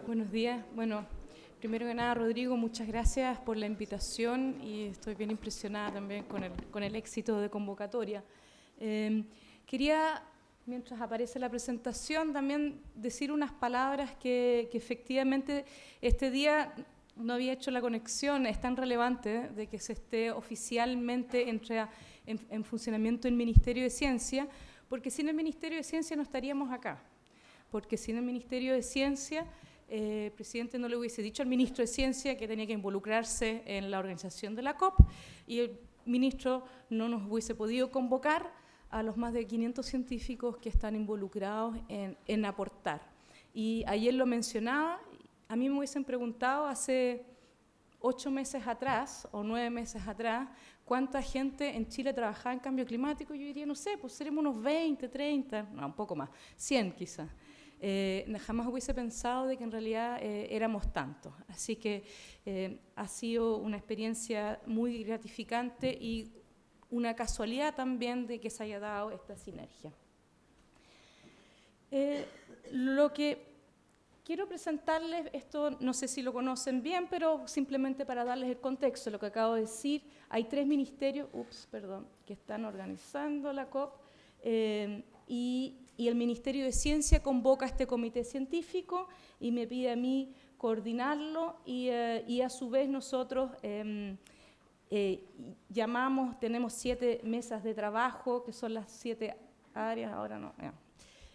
Buenos días. Bueno, primero que nada, Rodrigo, muchas gracias por la invitación y estoy bien impresionada también con el éxito de convocatoria. Quería, mientras aparece la presentación, también decir unas palabras que efectivamente este día no había hecho la conexión, es tan relevante de que se esté oficialmente en funcionamiento el Ministerio de Ciencia, porque sin el Ministerio de Ciencia no estaríamos acá, porque sin el Ministerio de Ciencia el presidente no le hubiese dicho al ministro de Ciencia que tenía que involucrarse en la organización de la COP y el ministro no nos hubiese podido convocar a los más de 500 científicos que están involucrados en aportar. Y ayer lo mencionaba, a mí me hubiesen preguntado hace 8 meses atrás o 9 meses atrás cuánta gente en Chile trabajaba en cambio climático, yo diría, no sé, pues seremos unos 20, 30, no, un poco más, 100 quizás. Jamás hubiese pensado de que en realidad éramos tantos. Así que ha sido una experiencia muy gratificante y una casualidad también de que se haya dado esta sinergia. Lo que quiero presentarles, esto no sé si lo conocen bien, pero simplemente para darles el contexto, lo que acabo de decir, hay 3 ministerios, que están organizando la COP, y el Ministerio de Ciencia convoca a este comité científico y me pide a mí coordinarlo y a su vez nosotros tenemos 7 mesas de trabajo, que son las 7 áreas, ahora no,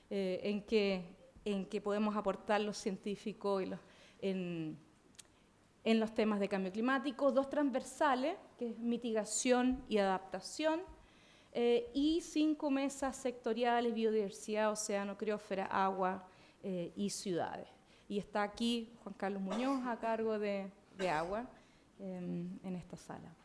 en que podemos aportar los científicos en los temas de cambio climático, 2 transversales, que es mitigación y adaptación, y 5 mesas sectoriales, biodiversidad, océano, criósfera, agua y ciudades. Y está aquí Juan Carlos Muñoz a cargo de agua en esta sala.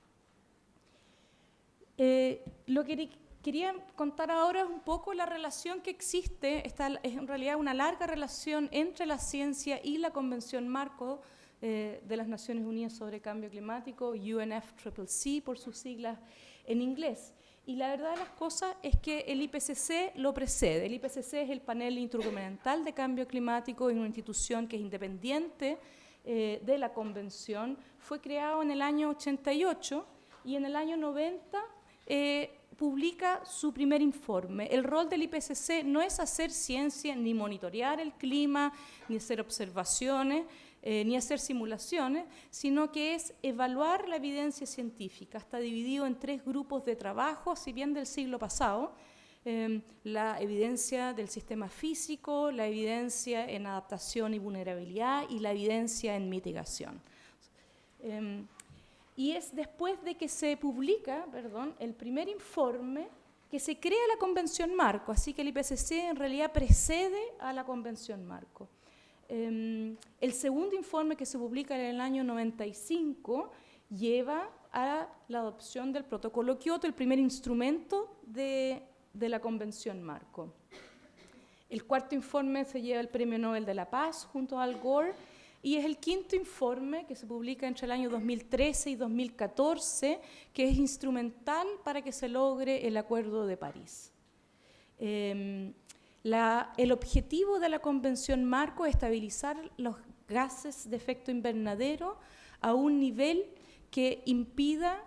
Lo que quería contar ahora es un poco la relación que existe, es en realidad una larga relación entre la ciencia y la Convención Marco de las Naciones Unidas sobre Cambio Climático, UNFCCC por sus siglas en inglés. Y la verdad de las cosas es que el IPCC lo precede. El IPCC es el Panel Intergubernamental de Cambio Climático, es una institución que es independiente de la Convención. Fue creado en el año 88 y en el año 90 publica su primer informe. El rol del IPCC no es hacer ciencia, ni monitorear el clima, ni hacer observaciones, ni hacer simulaciones, sino que es evaluar la evidencia científica. Está dividido en 3 grupos de trabajo, si bien del siglo pasado, la evidencia del sistema físico, la evidencia en adaptación y vulnerabilidad y la evidencia en mitigación. Y es después de que se publica, el primer informe que se crea la Convención Marco, así que el IPCC en realidad precede a la Convención Marco. El segundo informe que se publica en el año 95 lleva a la adopción del Protocolo Kioto, el primer instrumento de la Convención Marco. El cuarto informe se lleva el Premio Nobel de la Paz junto a Al Gore y es el quinto informe que se publica entre el año 2013 y 2014 que es instrumental para que se logre el Acuerdo de París. El objetivo de la Convención Marco es estabilizar los gases de efecto invernadero a un nivel que impida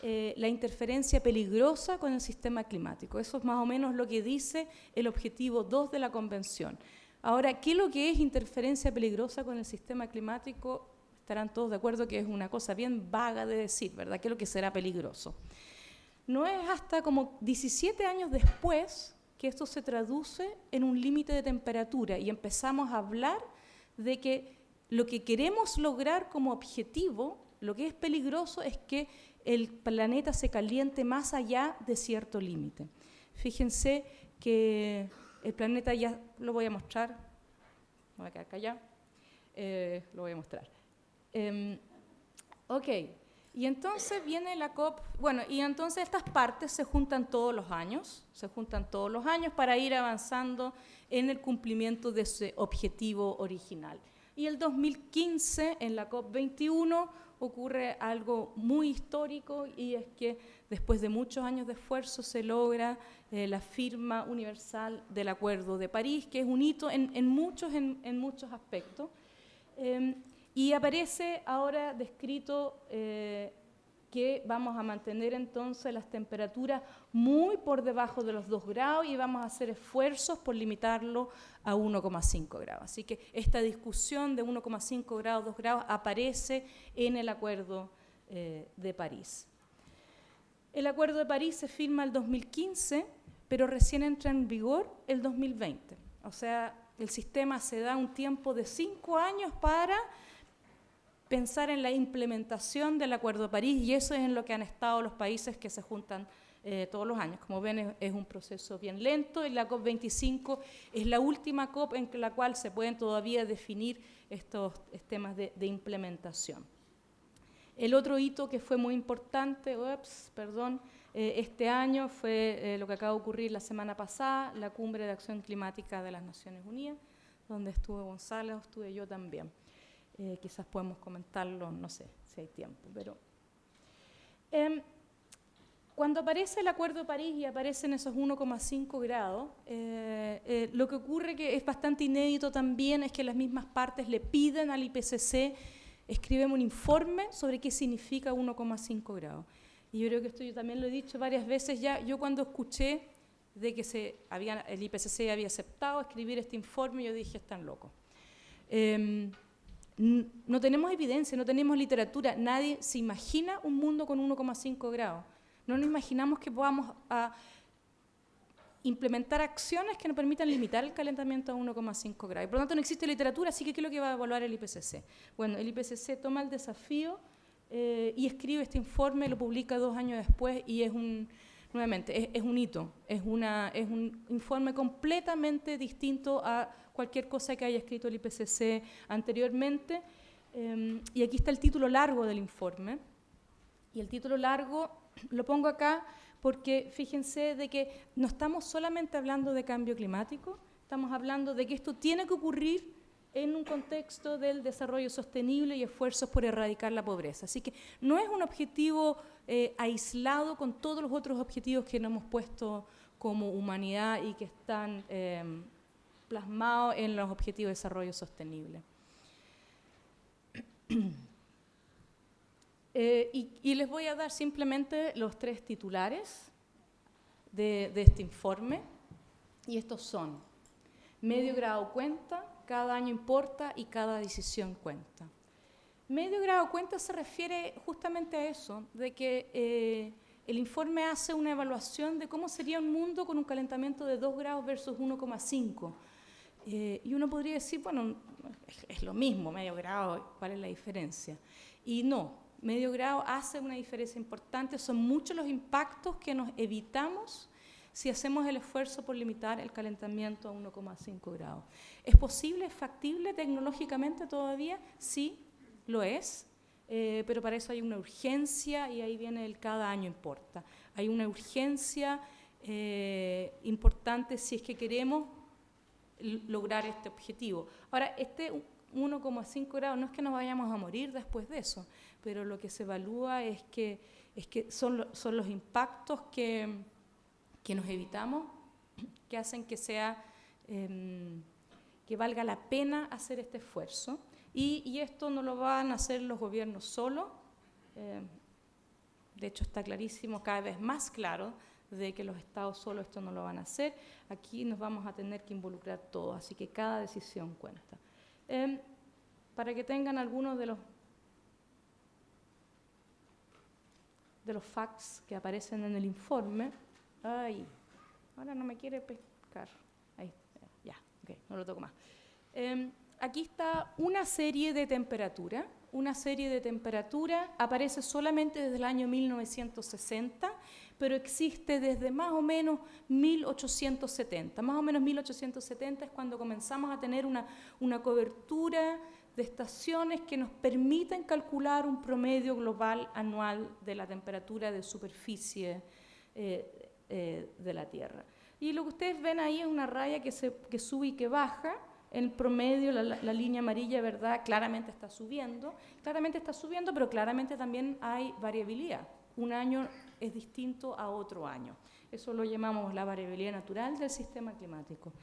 la interferencia peligrosa con el sistema climático. Eso es más o menos lo que dice el objetivo 2 de la Convención. Ahora, ¿qué es lo que es interferencia peligrosa con el sistema climático? Estarán todos de acuerdo que es una cosa bien vaga de decir, ¿verdad? ¿Qué es lo que será peligroso? No es hasta como 17 años después que esto se traduce en un límite de temperatura y empezamos a hablar de que lo que queremos lograr como objetivo, lo que es peligroso es que el planeta se caliente más allá de cierto límite. Fíjense que el planeta ya lo voy a mostrar, me voy a quedar callado, lo voy a mostrar. Y entonces viene la COP, y entonces estas partes se juntan todos los años para ir avanzando en el cumplimiento de ese objetivo original. Y el 2015, en la COP 21, ocurre algo muy histórico y es que después de muchos años de esfuerzo se logra la firma universal del Acuerdo de París, que es un hito en muchos aspectos. Y aparece ahora descrito que vamos a mantener entonces las temperaturas muy por debajo de los 2 grados y vamos a hacer esfuerzos por limitarlo a 1,5 grados. Así que esta discusión de 1,5 grados, 2 grados, aparece en el Acuerdo de París. El Acuerdo de París se firma el 2015, pero recién entra en vigor el 2020. O sea, el sistema se da un tiempo de 5 años para pensar en la implementación del Acuerdo de París, y eso es en lo que han estado los países que se juntan todos los años. Como ven, es un proceso bien lento, y la COP25 es la última COP en la cual se pueden todavía definir estos temas de implementación. El otro hito que fue muy importante, este año fue lo que acaba de ocurrir la semana pasada, la Cumbre de Acción Climática de las Naciones Unidas, donde estuvo Gonzalo, estuve yo también. Quizás podemos comentarlo, no sé si hay tiempo, pero cuando aparece el Acuerdo de París y aparecen esos 1,5 grados, lo que ocurre, que es bastante inédito también, es que las mismas partes le piden al IPCC, escribimos un informe sobre qué significa 1,5 grados. Y yo creo que esto yo también lo he dicho varias veces ya. Yo cuando escuché de que el IPCC había aceptado escribir este informe, yo dije, están locos. No tenemos evidencia, no tenemos literatura, nadie se imagina un mundo con 1,5 grados. No nos imaginamos que podamos implementar acciones que nos permitan limitar el calentamiento a 1,5 grados. Y por lo tanto no existe literatura, así que ¿qué es lo que va a evaluar el IPCC? Bueno, el IPCC toma el desafío y escribe este informe, lo publica 2 años después, y es nuevamente, es un hito, es un informe completamente distinto a cualquier cosa que haya escrito el IPCC anteriormente. Y aquí está el título largo del informe. Y el título largo lo pongo acá porque fíjense de que no estamos solamente hablando de cambio climático, estamos hablando de que esto tiene que ocurrir en un contexto del desarrollo sostenible y esfuerzos por erradicar la pobreza. Así que no es un objetivo aislado con todos los otros objetivos que nos hemos puesto como humanidad y que están plasmados en los objetivos de desarrollo sostenible. Y les voy a dar simplemente los 3 titulares de este informe, y estos son: medio grado cuenta, cada año importa y cada decisión cuenta. Medio grado cuenta se refiere justamente a eso, de que el informe hace una evaluación de cómo sería un mundo con un calentamiento de 2 grados versus 1,5. Y uno podría decir, bueno, es lo mismo, medio grado, ¿cuál es la diferencia? Y no, medio grado hace una diferencia importante, son muchos los impactos que nos evitamos si hacemos el esfuerzo por limitar el calentamiento a 1,5 grados. ¿Es posible, es factible tecnológicamente todavía? Sí, lo es, pero para eso hay una urgencia, y ahí viene el cada año importa. Hay una urgencia importante si es que queremos lograr este objetivo. Ahora, este 1,5 grados no es que nos vayamos a morir después de eso, pero lo que se evalúa es que son los impactos que nos evitamos, que hacen que que valga la pena hacer este esfuerzo. Y esto no lo van a hacer los gobiernos solos. De hecho, está clarísimo, cada vez más claro, de que los estados solos esto no lo van a hacer. Aquí nos vamos a tener que involucrar todos, así que cada decisión cuenta. Para que tengan algunos de los facts que aparecen en el informe. Ay, ahora no me quiere pescar. Ahí, ya, ok, no lo toco más. Aquí está una serie de temperatura. Una serie de temperatura aparece solamente desde el año 1960, pero existe desde más o menos 1870. Más o menos 1870 es cuando comenzamos a tener una cobertura de estaciones que nos permiten calcular un promedio global anual de la temperatura de superficie de la Tierra. Y lo que ustedes ven ahí es una raya que sube y que baja. El promedio, la línea amarilla, ¿verdad? Claramente está subiendo, pero claramente también hay variabilidad. Un año es distinto a otro año. Eso lo llamamos la variabilidad natural del sistema climático.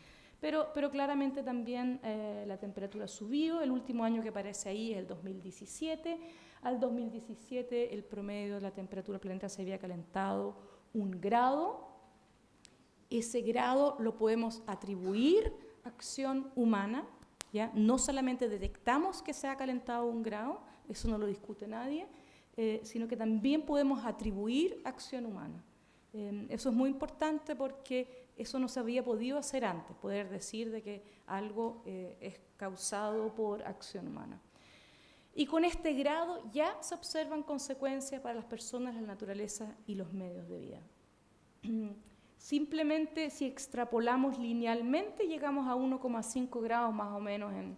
pero claramente también la temperatura ha subido. El último año que aparece ahí es el 2017. Al 2017 el promedio de la temperatura del planeta se había calentado 1 grado. Ese grado lo podemos atribuir a acción humana, ¿ya? No solamente detectamos que se ha calentado 1 grado, eso no lo discute nadie, sino que también podemos atribuir acción humana. Eso es muy importante porque eso no se había podido hacer antes, poder decir de que algo es causado por acción humana. Y con este grado ya se observan consecuencias para las personas, la naturaleza y los medios de vida. Simplemente si extrapolamos linealmente llegamos a 1,5 grados más o menos en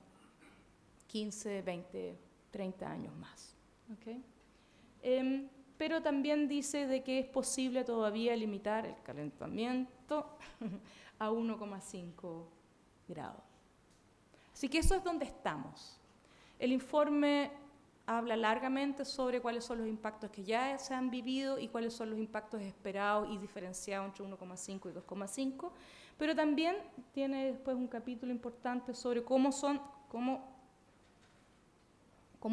15, 20, 30 años más. ¿Okay? Pero también dice de que es posible todavía limitar el calentamiento a 1,5 grados. Así que eso es donde estamos. El informe habla largamente sobre cuáles son los impactos que ya se han vivido y cuáles son los impactos esperados y diferenciados entre 1,5 y 2,5, pero también tiene después un capítulo importante sobre cómo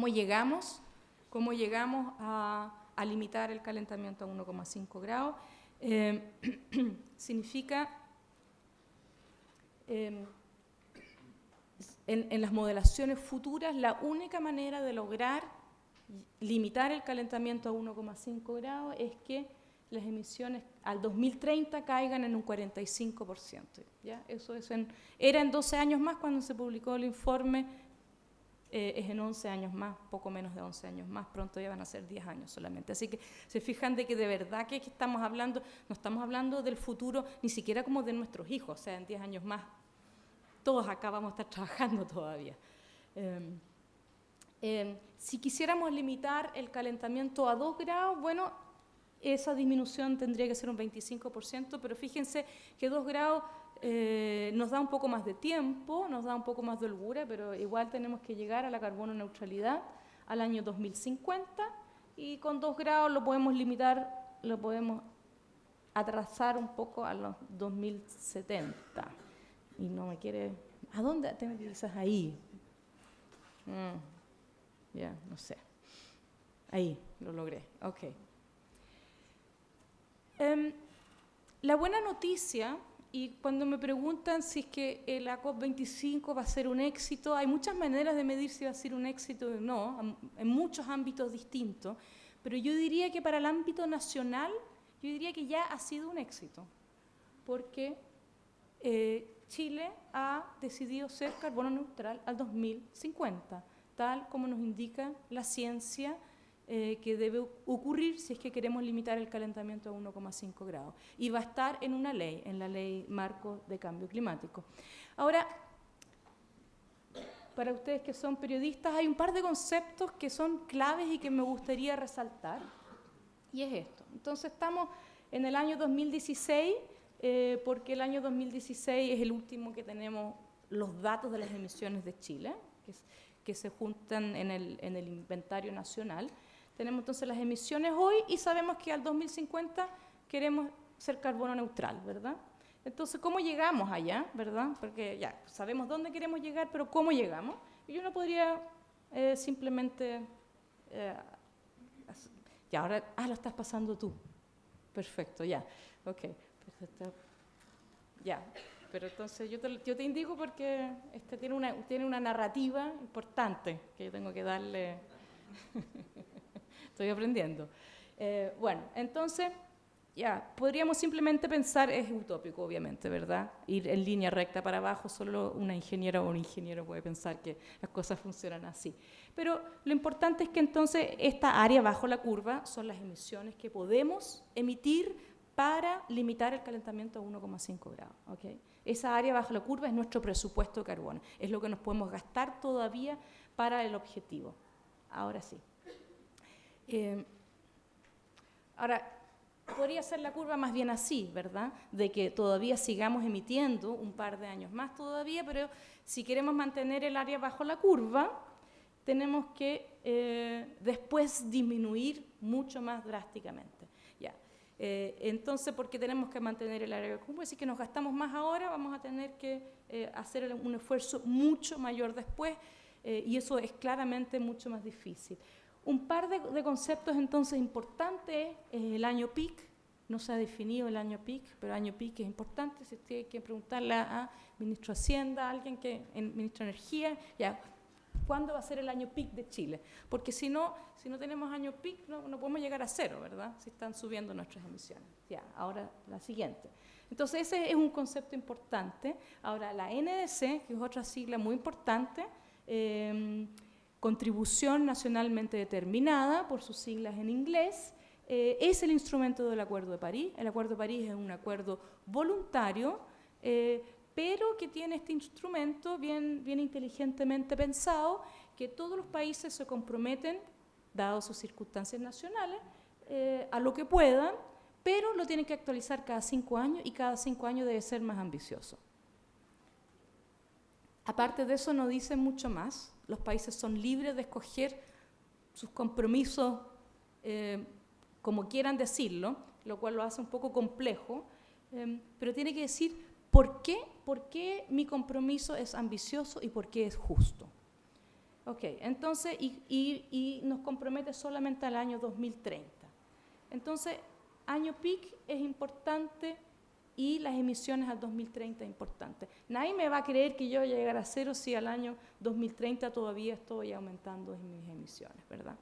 llegamos a limitar el calentamiento a 1,5 grados. Significa, en las modelaciones futuras, la única manera de lograr limitar el calentamiento a 1,5 grados es que las emisiones al 2030 caigan en un 45%. ¿Ya? Eso era en 12 años más cuando se publicó el informe. Es en 11 años más, poco menos de 11 años más, pronto ya van a ser 10 años solamente. Así que se fijan de que de verdad que estamos hablando, no estamos hablando del futuro ni siquiera como de nuestros hijos, o sea, en 10 años más todos acá vamos a estar trabajando todavía. Si quisiéramos limitar el calentamiento a 2 grados, bueno, esa disminución tendría que ser un 25%, pero fíjense que 2 grados nos da un poco más de tiempo, nos da un poco más de holgura, pero igual tenemos que llegar a la carbono neutralidad al año 2050 y con 2 grados lo podemos limitar, lo podemos atrasar un poco a los 2070. Y no me quiere... ¿A dónde? Tengo que quizás ahí. Ya, no sé. Ahí, lo logré. Ok. La buena noticia... Y cuando me preguntan si es que la COP25 va a ser un éxito, hay muchas maneras de medir si va a ser un éxito o no, en muchos ámbitos distintos, pero yo diría que para el ámbito nacional, yo diría que ya ha sido un éxito, porque Chile ha decidido ser carbono neutral al 2050, tal como nos indica la ciencia, que debe ocurrir si es que queremos limitar el calentamiento a 1,5 grados. Y va a estar en una ley, en la ley marco de cambio climático. Ahora, para ustedes que son periodistas, hay un par de conceptos que son claves y que me gustaría resaltar, y es esto. Entonces estamos en el año 2016, porque el año 2016 es el último que tenemos los datos de las emisiones de Chile, que se juntan en el inventario nacional. Tenemos entonces las emisiones hoy y sabemos que al 2050 queremos ser carbono neutral, ¿verdad? Entonces, ¿cómo llegamos allá, verdad? Porque ya sabemos dónde queremos llegar, pero ¿cómo llegamos? Y uno podría simplemente... ya, ahora... lo estás pasando tú. Perfecto, ya. Ok. Perfecto. Ya. Pero entonces yo te indico porque tiene una narrativa importante que yo tengo que darle... Estoy aprendiendo. Bueno, entonces, ya, podríamos simplemente pensar, es utópico obviamente, ¿verdad? Ir en línea recta para abajo, solo una ingeniera o un ingeniero puede pensar que las cosas funcionan así. Pero lo importante es que entonces esta área bajo la curva son las emisiones que podemos emitir para limitar el calentamiento a 1,5 grados. ¿Okay? Esa área bajo la curva es nuestro presupuesto de carbono, es lo que nos podemos gastar todavía para el objetivo. Ahora sí. Ahora, podría ser la curva más bien así, ¿verdad? De que todavía sigamos emitiendo un par de años más todavía, pero si queremos mantener el área bajo la curva, tenemos que después disminuir mucho más drásticamente. Ya. Entonces, ¿por qué tenemos que mantener el área bajo la curva? Si que nos gastamos más ahora, vamos a tener que hacer un esfuerzo mucho mayor después, y eso es claramente mucho más difícil. Un par de conceptos entonces importantes es el año peak. No se ha definido el año peak, pero el año peak es importante. Si usted hay que preguntarle a ministro de Hacienda, a alguien ministro de Energía, ya, ¿cuándo va a ser el año peak de Chile? Porque si no tenemos año peak, no podemos llegar a cero, ¿verdad? Si están subiendo nuestras emisiones. Ya, ahora la siguiente. Entonces ese es un concepto importante. Ahora la NDC, que es otra sigla muy importante, Contribución Nacionalmente Determinada, por sus siglas en inglés, es el instrumento del Acuerdo de París. El Acuerdo de París es un acuerdo voluntario, pero que tiene este instrumento bien inteligentemente pensado, que todos los países se comprometen, dadas sus circunstancias nacionales, a lo que puedan, pero lo tienen que actualizar cada 5 años y cada 5 años debe ser más ambicioso. Aparte de eso no dicen mucho más. Los países son libres de escoger sus compromisos como quieran decirlo, lo cual lo hace un poco complejo, pero tiene que decir por qué mi compromiso es ambicioso y por qué es justo. Ok, entonces, y nos compromete solamente al año 2030. Entonces, año peak es importante y las emisiones al 2030 es importante. Nadie me va a creer que yo voy a llegar a cero si al año 2030 todavía estoy aumentando mis emisiones, ¿verdad?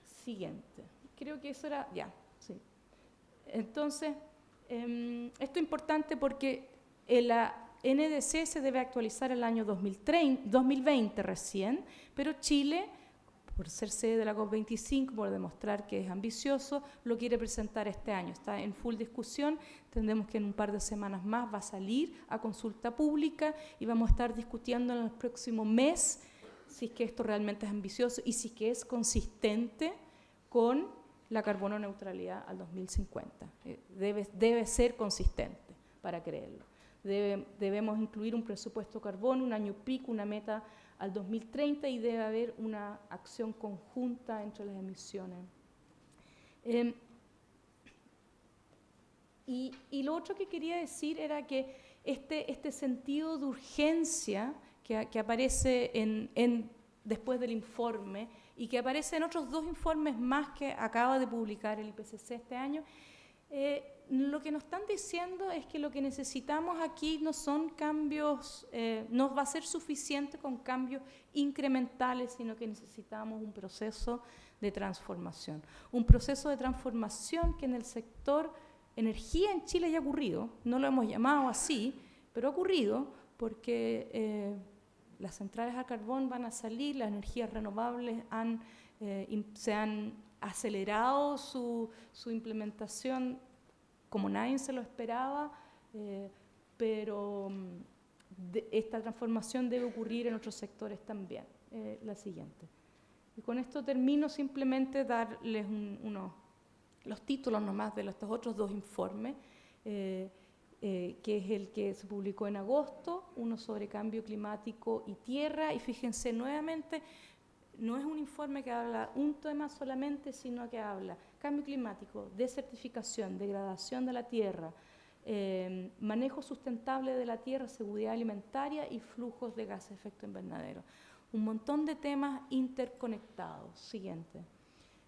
Siguiente. Creo que eso era, ya, sí. Entonces, esto es importante porque la NDC se debe actualizar el año 2020 recién, pero Chile, por ser sede de la COP25, por demostrar que es ambicioso, lo quiere presentar este año. Está en full discusión, entendemos que en un par de semanas más va a salir a consulta pública y vamos a estar discutiendo en el próximo mes si es que esto realmente es ambicioso y si es que es consistente con la carbono neutralidad al 2050. Debe ser consistente para creerlo. Debemos incluir un presupuesto carbono, un año pico, una meta al 2030 y debe haber una acción conjunta entre las emisiones. Y lo otro que quería decir era que este sentido de urgencia que aparece después del informe y que aparece en otros 2 informes más que acaba de publicar el IPCC este año, lo que nos están diciendo es que lo que necesitamos aquí no son cambios, no va a ser suficiente con cambios incrementales, sino que necesitamos un proceso de transformación. Un proceso de transformación que en el sector energía en Chile ya ha ocurrido, no lo hemos llamado así, pero ha ocurrido porque las centrales a carbón van a salir, las energías renovables se han acelerado su implementación como nadie se lo esperaba, pero esta transformación debe ocurrir en otros sectores también. La siguiente. Y con esto termino, simplemente darles los títulos nomás de estos otros 2 informes, que es el que se publicó en agosto, uno sobre cambio climático y tierra, y fíjense nuevamente, no es un informe que habla un tema solamente, sino que habla cambio climático, desertificación, degradación de la tierra, manejo sustentable de la tierra, seguridad alimentaria y flujos de gases de efecto invernadero. Un montón de temas interconectados. Siguiente.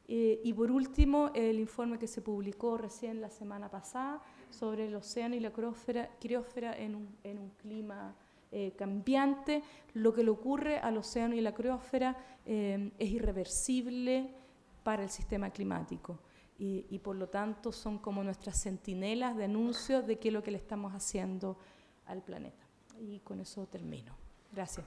Y por último, el informe que se publicó recién la semana pasada sobre el océano y la criósfera en un clima cambiante. Lo que le ocurre al océano y la criósfera es irreversible para el sistema climático y por lo tanto son como nuestras centinelas de anuncios de qué es lo que le estamos haciendo al planeta. Y con eso termino. Gracias.